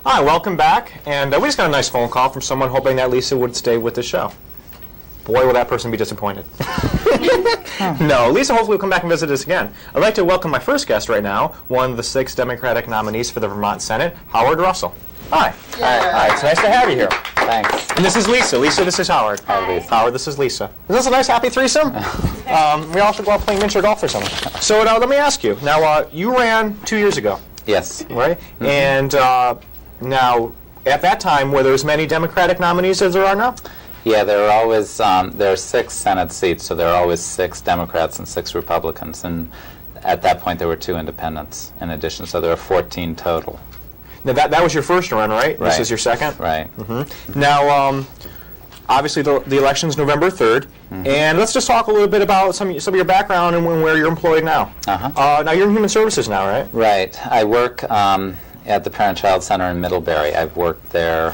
Hi, welcome back. And we just got a nice phone call from someone hoping that Lisa would stay with the show. Boy, will that person be disappointed. No, Lisa hopefully will come back and visit us again. I'd like to welcome my first guest right now, one of the 6 Democratic nominees for the Vermont Senate, Howard Russell. Hi. Hi. It's nice to have you here. Thanks. And this is Lisa. Lisa, this is Howard. Hi, Lisa. Howard, this is Lisa. Is this a nice, happy threesome? We all should go out playing miniature golf or something. So now let me ask you. Now, you ran 2 years ago. Yes. Right? Mm-hmm. And now, at that time, were there as many Democratic nominees as there are now? Yeah, there are always there are 6 Senate seats, so there are always 6 Democrats and 6 Republicans, and at that point there were 2 independents in addition, so there are 14 total. Now that was your first run, right? Right. This is your second? Right. Mm-hmm. Now, obviously the election's November 3rd, and let's just talk a little bit about some of your background and where you're employed now. Now you're in Human Services now, right? Right. I work at the Parent-Child Center in Middlebury. I've worked there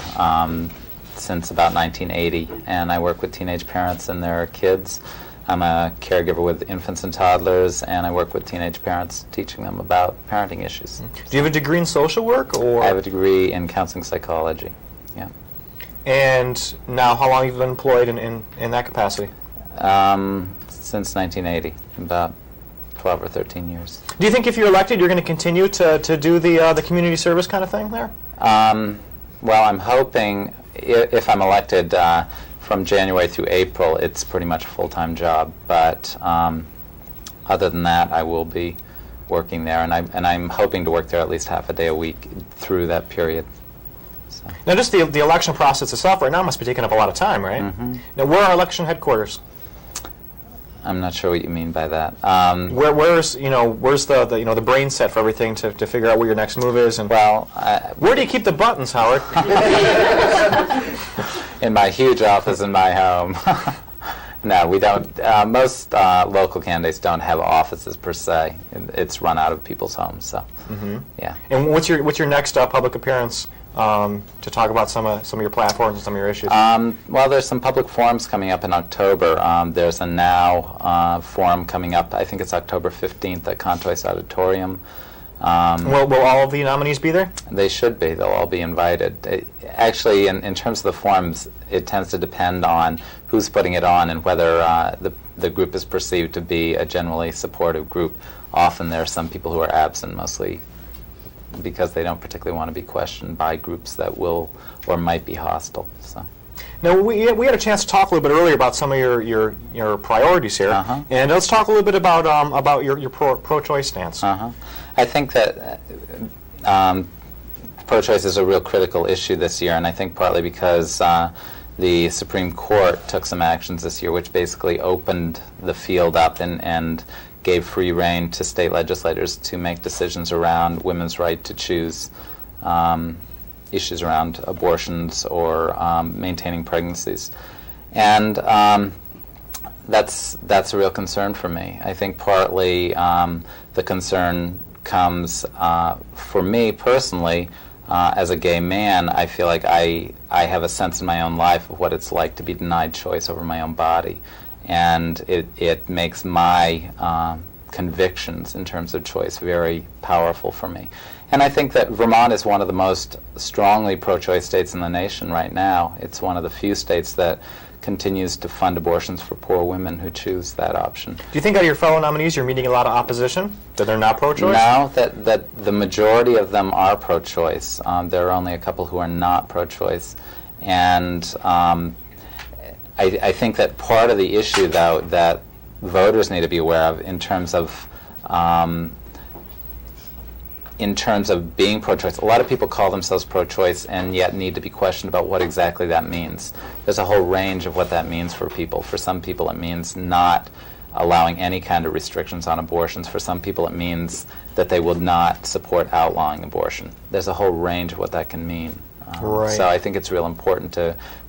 since about 1980, and I work with teenage parents and their kids. I'm a caregiver with infants and toddlers, and I work with teenage parents, teaching them about parenting issues. Do you have a degree in social work? Or? I have a degree in counseling psychology. Yeah. And now, how long have you been employed in that capacity? Since 1980, about 12 or 13 years. Do you think if you're elected, you're going to continue to do the community service kind of thing there? Well, I'm hoping, if I'm elected, from January through April, it's pretty much a full-time job. But other than that, I will be working there, and I'm hoping to work there at least half a day a week through that period. So. Now, just the election process itself right now must be taking up a lot of time, right? Now, where are election headquarters? I'm not sure what you mean by that. Where's the brain set for everything to figure out what your next move is? And well, where do you keep the buttons, Howard? In my huge office in my home. No, we don't. Most local candidates don't have offices per se. It's run out of people's homes. So, yeah. And what's your next public appearance to talk about some of your platforms and some of your issues? Well, there's some public forums coming up in October. There's a NOW forum coming up. I think it's October 15th at Contois Auditorium. Will all of the nominees be there? They should be. They'll all be invited. Actually, in terms of the forums, it tends to depend on who's putting it on and whether the group is perceived to be a generally supportive group. Often there are some people who are absent, mostly because they don't particularly want to be questioned by groups that will or might be hostile. So. Now, we had a chance to talk a little bit earlier about some of your priorities here, and let's talk a little bit about your pro-choice stance. I think that pro-choice is a real critical issue this year, and I think partly because the Supreme Court took some actions this year which basically opened the field up and gave free rein to state legislators to make decisions around women's right to choose, issues around abortions or maintaining pregnancies. And that's a real concern for me. I think partly the concern comes for me personally. As a gay man, I feel like I have a sense in my own life of what it's like to be denied choice over my own body. And it makes my convictions in terms of choice very powerful for me. And I think that Vermont is one of the most strongly pro-choice states in the nation right now. It's one of the few states that continues to fund abortions for poor women who choose that option. Do you think out of your fellow nominees you're meeting a lot of opposition, that they're not pro-choice? No, that the majority of them are pro-choice. There are only a couple who are not pro-choice. And I think that part of the issue, though, that voters need to be aware of in terms of being pro-choice. A lot of people call themselves pro-choice and yet need to be questioned about what exactly that means. There's a whole range of what that means for people. For some people it means not allowing any kind of restrictions on abortions. For some people it means that they will not support outlawing abortion. There's a whole range of what that can mean. Right. So I think it's real important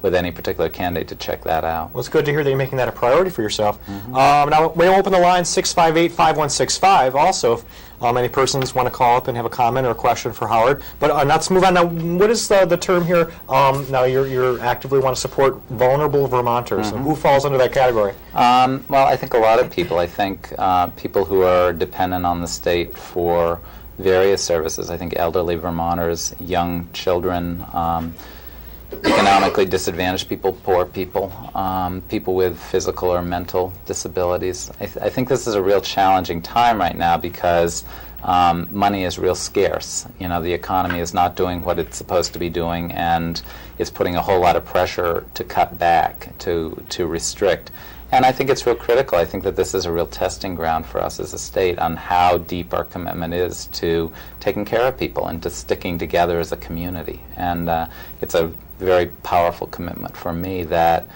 with any particular candidate, to check that out. Well, it's good to hear that you're making that a priority for yourself. Now, we'll open the line 658-5165. Also, if any persons want to call up and have a comment or a question for Howard. But let's move on. Now, what is the term here? Now, you actively want to support vulnerable Vermonters. And who falls under that category? Well, I think a lot of people. I think people who are dependent on the state for various services. I think elderly Vermonters, young children, economically disadvantaged people, poor people, people with physical or mental disabilities. I think this is a real challenging time right now because money is real scarce. The economy is not doing what it's supposed to be doing, and it's putting a whole lot of pressure to cut back, to restrict. And I think it's real critical. I think that this is a real testing ground for us as a state on how deep our commitment is to taking care of people and to sticking together as a community. And it's a very powerful commitment for me that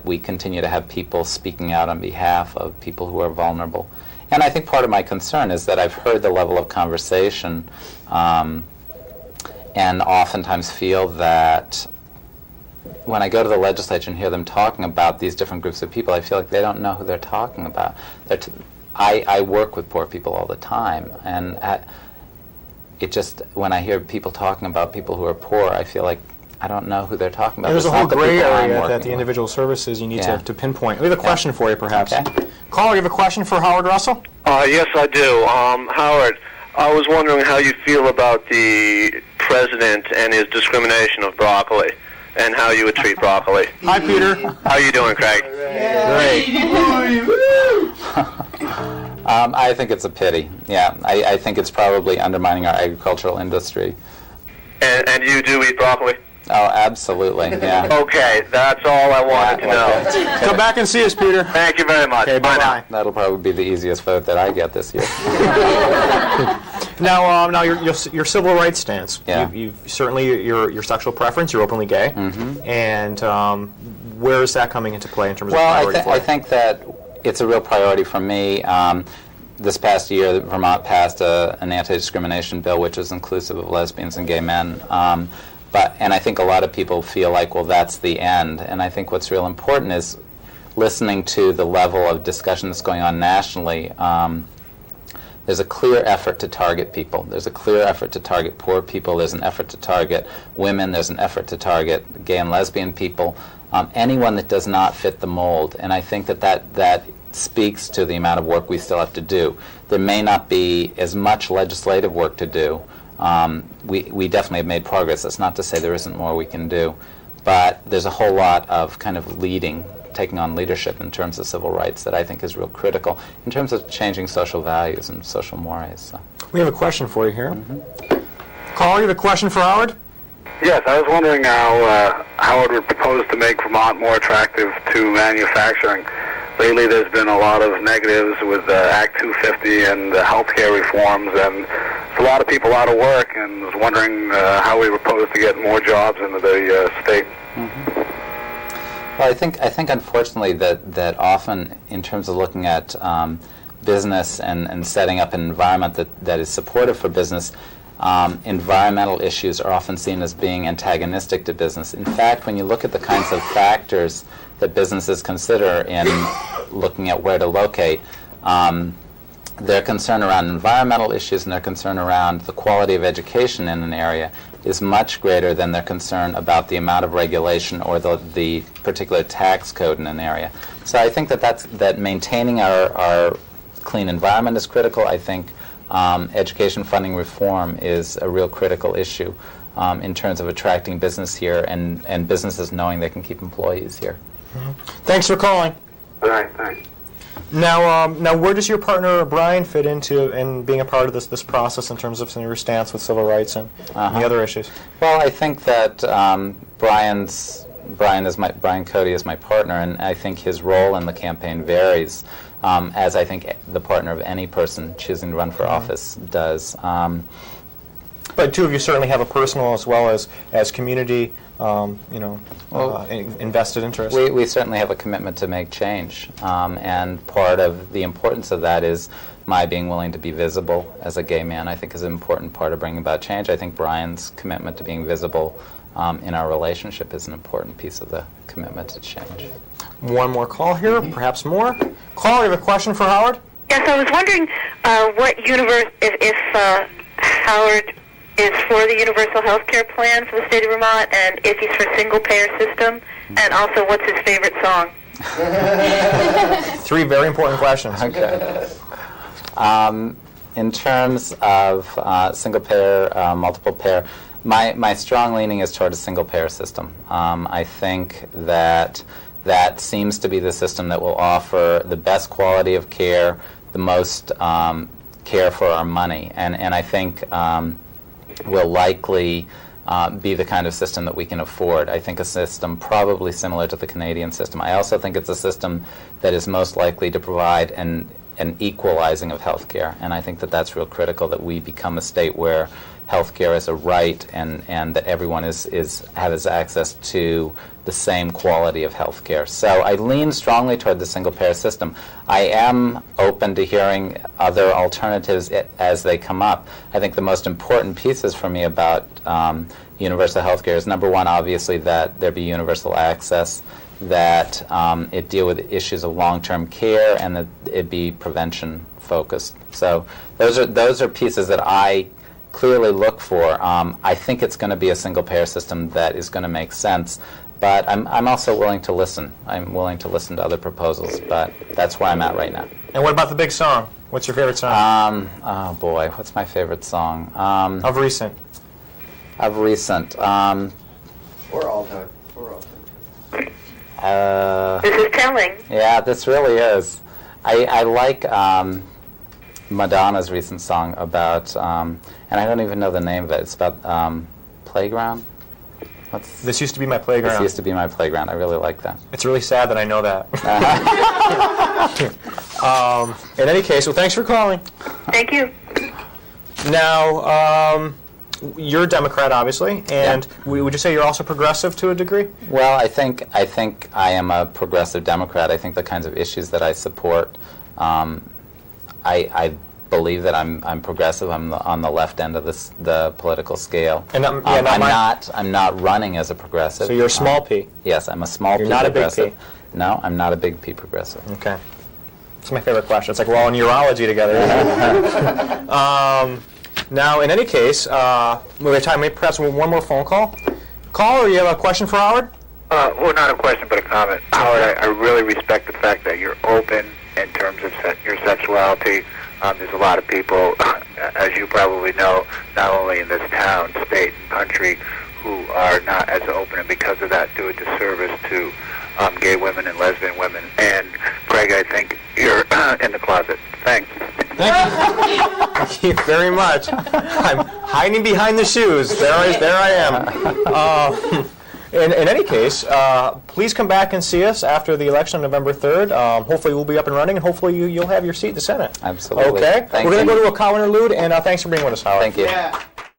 we continue to have people speaking out on behalf of people who are vulnerable. And I think part of my concern is that I've heard the level of conversation and oftentimes feel that when I go to the legislature and hear them talking about these different groups of people, I feel like they don't know who they're talking about. I work with poor people all the time, and when I hear people talking about people who are poor, I feel like I don't know who they're talking about. And there's It's a whole not the gray people I'm area working that the with. individual services you need Yeah. to pinpoint. We have a question for you, perhaps. Okay. Caller, you have a question for Howard Russell? Yes, I do. Howard, I was wondering how you feel about the president and his discrimination of broccoli, and how you would treat broccoli. Hi, Peter. How are you doing, Craig? Great. I think it's a pity. Yeah, I think it's probably undermining our agricultural industry. And you do eat broccoli? Oh, absolutely. Yeah. Okay, that's all I wanted to know. Come back and see us, Peter. Thank you very much. Okay, Bye now. bye-bye. That'll probably be the easiest vote that I get this year. Now your civil rights stance. Yeah. You've certainly your sexual preference. You're openly gay, and where is that coming into play in terms of priority for you? I think that it's a real priority for me. This past year, Vermont passed an anti-discrimination bill, which is inclusive of lesbians and gay men. And I think a lot of people feel like, well, that's the end. And I think what's real important is listening to the level of discussion that's going on nationally. There's a clear effort to target people. There's a clear effort to target poor people. There's an effort to target women. There's an effort to target gay and lesbian people. Anyone that does not fit the mold. And I think that speaks to the amount of work we still have to do. There may not be as much legislative work to do. We definitely have made progress. That's not to say there isn't more we can do. But there's a whole lot of kind of taking on leadership in terms of civil rights that I think is real critical in terms of changing social values and social mores. So. We have a question for you here. Caller, you have a question for Howard? Yes, I was wondering how Howard would propose to make Vermont more attractive to manufacturing. Lately there's been a lot of negatives with Act 250 and healthcare reforms, and there's a lot of people out of work, and was wondering how we propose to get more jobs into the state. Well, I think unfortunately that often in terms of looking at business and setting up an environment that is supportive for business, environmental issues are often seen as being antagonistic to business. In fact, when you look at the kinds of factors that businesses consider in looking at where to locate, their concern around environmental issues and their concern around the quality of education in an area is much greater than their concern about the amount of regulation or the particular tax code in an area. So I think that maintaining our clean environment is critical. I think education funding reform is a real critical issue in terms of attracting business here and businesses knowing they can keep employees here. Thanks for calling. All right, thanks. Now, where does your partner Brian fit into in being a part of this process in terms of your stance with civil rights and the other issues? Well, I think that Brian Cody is my partner, and I think his role in the campaign varies, as I think the partner of any person choosing to run for office does. But two of you certainly have a personal as well as community, invested interest. We certainly have a commitment to make change, and part of the importance of that is my being willing to be visible as a gay man. I think is an important part of bringing about change. I think Brian's commitment to being visible in our relationship is an important piece of the commitment to change. One more call here, perhaps more. Caller, you have a question for Howard? Yes, I was wondering if Howard is for the universal health care plan for the state of Vermont, and if he's for single-payer system, and also what's his favorite song? Three very important questions. Okay. in terms of single payer, multiple payer, my strong leaning is toward a single payer system. I think that seems to be the system that will offer the best quality of care, the most care for our money, and I think will likely be the kind of system that we can afford. I think a system probably similar to the Canadian system. I also think it's a system that is most likely to provide an equalizing of health care, and I think that that's real critical, that we become a state where health care is a right and that everyone has access to the same quality of health care. So I lean strongly toward the single payer system. I am open to hearing other alternatives as they come up. I think the most important pieces for me about universal health care is, number one, obviously, that there be universal access, that it deal with issues of long-term care, and that it be prevention focused. So those are pieces that I clearly look for. I think it's going to be a single payer system that is going to make sense, but I'm also willing to listen. I'm willing to listen to other proposals, but that's where I'm at right now. And what about the big song? What's your favorite song? Oh boy, what's my favorite song? Of recent. Of recent. Or all time. This is telling. Yeah, this really is. I like Madonna's recent song about, and I don't even know the name of it. It's about playground. This used to be my playground. This used to be my playground. I really like that. It's really sad that I know that. In any case, well, thanks for calling. Thank you. Now, you're a Democrat, obviously, and Yeah. would you say you're also progressive to a degree? Well, I think I am a progressive Democrat. I think the kinds of issues that I support, I believe that I'm progressive. I'm on the left end of the political scale. And I'm not running as a progressive. So you're a small p. Yes, I'm a small You're p not a big progressive. P. No, I'm not a big P progressive. Okay. It's my favorite question. It's like we're all in urology together. Now, in any case, we have time. Maybe perhaps one more phone call. Caller, you have a question for Howard? Well, not a question, but a comment. Howard, I really respect the fact that you're open in terms of your sexuality. There's a lot of people, as you probably know, not only in this town, state, and country, who are not as open, and because of that do a disservice to gay women and lesbian women. And, Craig, I think you're in the closet. Thanks. Thank you very much. I'm hiding behind the shoes. There I am. In any case, please come back and see us after the election on November 3rd. Hopefully we'll be up and running, and hopefully you'll have your seat in the Senate. Absolutely. Okay? Thank We're going you. to go to a call interlude, and thanks for being with us, Howard. Thank you. Yeah.